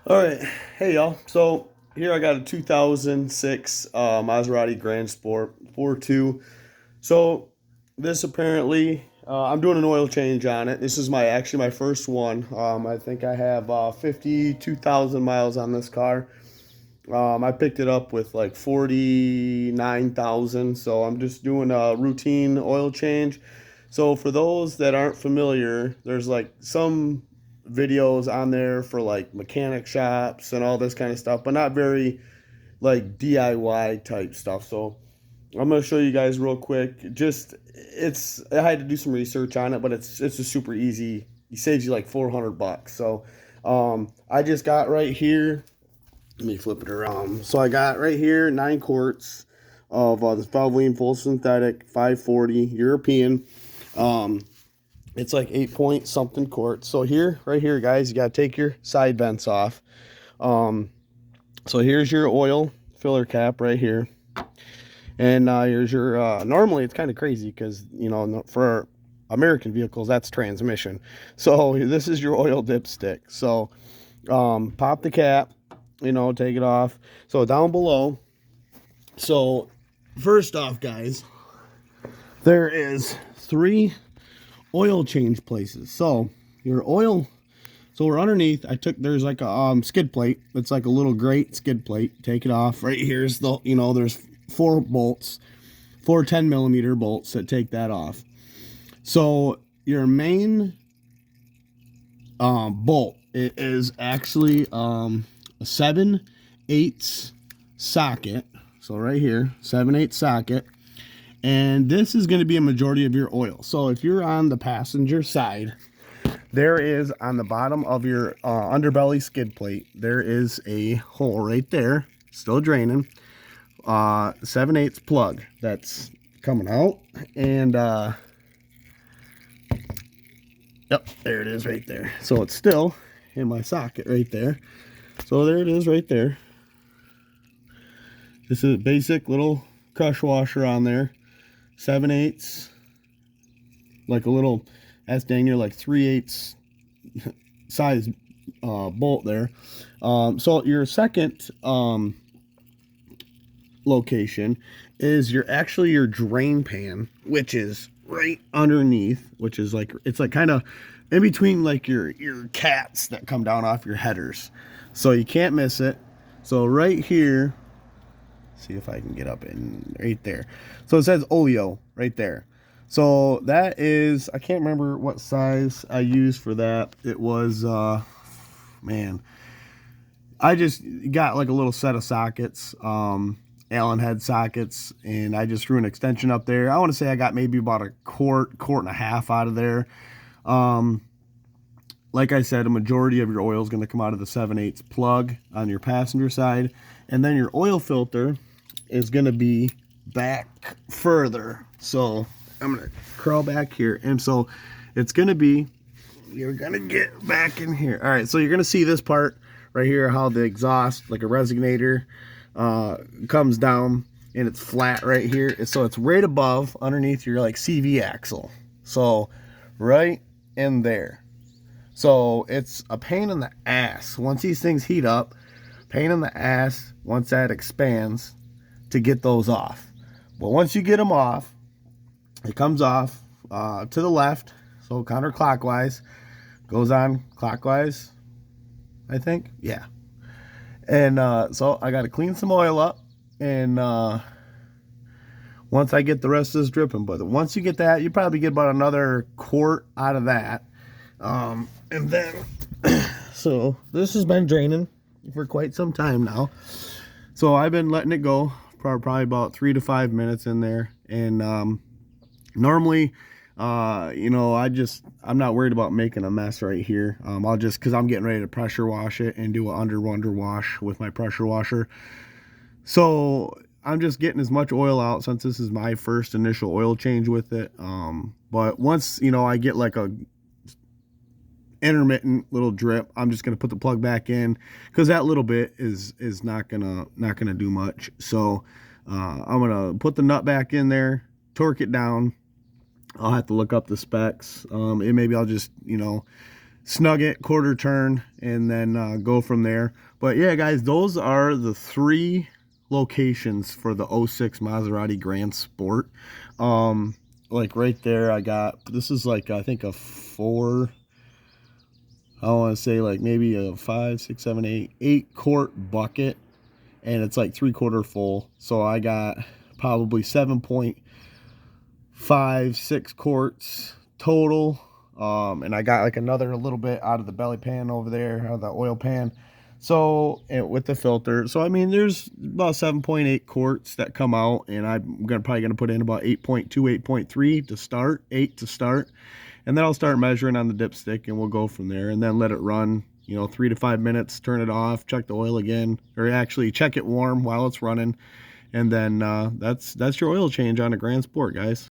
All right, hey y'all. So here I got a 2006 Maserati gransport 4.2. So this apparently, I'm doing an oil change on it. This is my first one. I think I have 52,000 miles on this car. I picked it up with like 49,000. So I'm just doing a routine oil change. So for those that aren't familiar, there's like some videos on there for like mechanic shops and all this kind of stuff, but not very like DIY type stuff. So I'm gonna show you guys real quick. I had to do some research on it, but it's a super easy. It saves you like 400 bucks. So I just got right here. Let me flip it around. So I got right here 9 quarts of this Valvoline full synthetic 540 European. Um, it's like 8 point something quarts. So here, right here, guys, you gotta take your side vents off. Um, so here's your oil filler cap right here, and here's your. Normally, it's kind of crazy because for American vehicles that's transmission. So this is your oil dipstick. So pop the cap, take it off. So down below. So first off, guys, there is 3 oil change places. So your oil, so we're underneath. There's like a skid plate. It's like a little grate skid plate. Take it off. Right here's there's 4 bolts, 4 10 millimeter bolts that take that off. So your main bolt, it is actually a 7/8 socket. So right here, 7/8 socket. And this is going to be a majority of your oil. So if you're on the passenger side, there is on the bottom of your underbelly skid plate, there is a hole right there, still draining, 7/8 plug that's coming out. And yep, there it is right there. So it's still in my socket right there. So there it is right there. This is a basic little crush washer on there. 7/8, like a little, that's dang near like 3/8 size bolt there. So your second location is your drain pan, which is right underneath, which is like, it's like kind of in between like your cats that come down off your headers. So you can't miss it. So right here, see if I can get up in right there. So it says Oleo right there. So that is, I can't remember what size I used for that. It was, man, I just got like a little set of sockets, Allen head sockets, and I just threw an extension up there. I want to say I got maybe about a quart and a half out of there. Like I said, a majority of your oil is going to come out of the 7/8 plug on your passenger side. And then your oil filter is going to be back further. So I'm going to crawl back here. And so it's going to be, you're going to get back in here. All right, so you're going to see this part right here, how the exhaust, like a resonator, comes down, and it's flat right here. So it's right above, underneath your like CV axle. So right in there. So it's a pain in the ass. Once these things heat up, pain in the ass once that expands to get those off. But once you get them off, it comes off to the left, so counterclockwise, goes on clockwise, I think. Yeah. And so I got to clean some oil up, and once I get the rest of this dripping. But once you get that, you probably get about another quart out of that. And then, so this has been draining for quite some time now. So I've been letting it go for probably about 3 to 5 minutes in there. And normally, I'm not worried about making a mess right here. I'll just, because I'm getting ready to pressure wash it and do an under wash with my pressure washer. So I'm just getting as much oil out since this is my first initial oil change with it. But once, I get like a intermittent little drip, I'm just going to put the plug back in, because that little bit is not gonna do much. So I'm gonna put the nut back in there, torque it down. I'll have to look up the specs. And maybe I'll just snug it, quarter turn, and then go from there. But yeah, guys, those are the 3 locations for the '06 Maserati Grand Sport. Like right there, I got, this is like, I think a 4, I want to say like maybe a 5, 6, 7, 8 quart bucket, and it's like 3/4 full. So I got probably 7.5, 6 quarts total. And I got like another little bit out of the belly pan over there, out of the oil pan. So, and with the filter, so I mean, there's about 7.8 quarts that come out, and I'm probably gonna put in about 8.2, 8.3 to start, 8 to start, and then I'll start measuring on the dipstick, and we'll go from there, and then let it run, 3 to 5 minutes, turn it off, check the oil again, or actually check it warm while it's running, and then that's your oil change on a Grand Sport, guys.